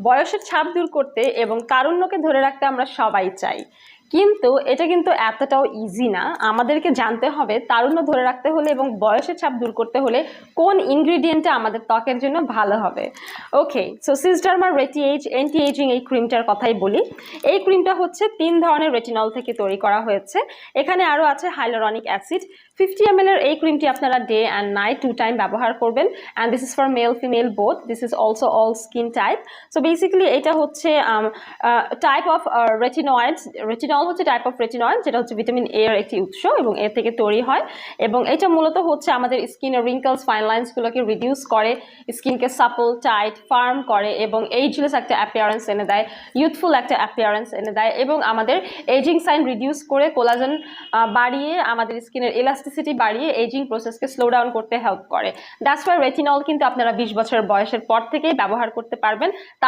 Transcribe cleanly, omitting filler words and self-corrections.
বয়সের ছাপ দূর করতে এবং তারুণ্যকে ধরে রাখতে আমরা সবাই চাই, কিন্তু এটা কিন্তু এতটাও ইজি না। আমাদেরকে জানতে হবে তারুণ্য ধরে রাখতে হলে এবং বয়সের ছাপ দূর করতে হলে কোন ইনগ্রিডিয়েন্টটা আমাদের ত্বকের জন্য ভালো হবে। ওকে, সো সিসডারমা রেটিএজ অ্যান্টি এজিং এই ক্রিমটার কথাই বলি। এই ক্রিমটা হচ্ছে 3 ধরনের রেটিনল থেকে তৈরি করা হয়েছে। এখানে আরও আছে হাইলোরনিক অ্যাসিড। 50 ml এর এই ক্রিমটি আপনারা ডে অ্যান্ড নাইট 2 টাইম ব্যবহার করবেন, and this is for male female both. This is also all skin type. So basically এটা হচ্ছে টাইপ অফ রেটিনয়েডস। রেটিনল হচ্ছে টাইপ অফ রেটিনয়েড, যেটা হচ্ছে ভিটামিন এ এর একটি উৎস এবং এর থেকে তৈরি হয়। এবং এটা মূলত হচ্ছে আমাদের স্কিনের রিঙ্কলস, ফাইন লাইন্সগুলোকে রিডিউস করে, স্কিনকে সাপল, টাইট, ফার্ম করে এবং এইজলেস একটা অ্যাপিয়ারেন্স এনে দেয়, ইউথফুল একটা অ্যাপিয়ারেন্স এনে দেয় এবং আমাদের এজিং সাইন রিডিউস করে, কোলাজেন বাড়িয়ে, আমাদের স্কিনের ইলাস্টিসিটি বাড়িয়ে এজিং প্রসেসকে স্লো ডাউন করতে হেল্প করে। দ্যাটস ওয়াই রেটিনল কিন্তু আপনারা 20 বছর বয়সের পর থেকেই ব্যবহার করতে পারবেন।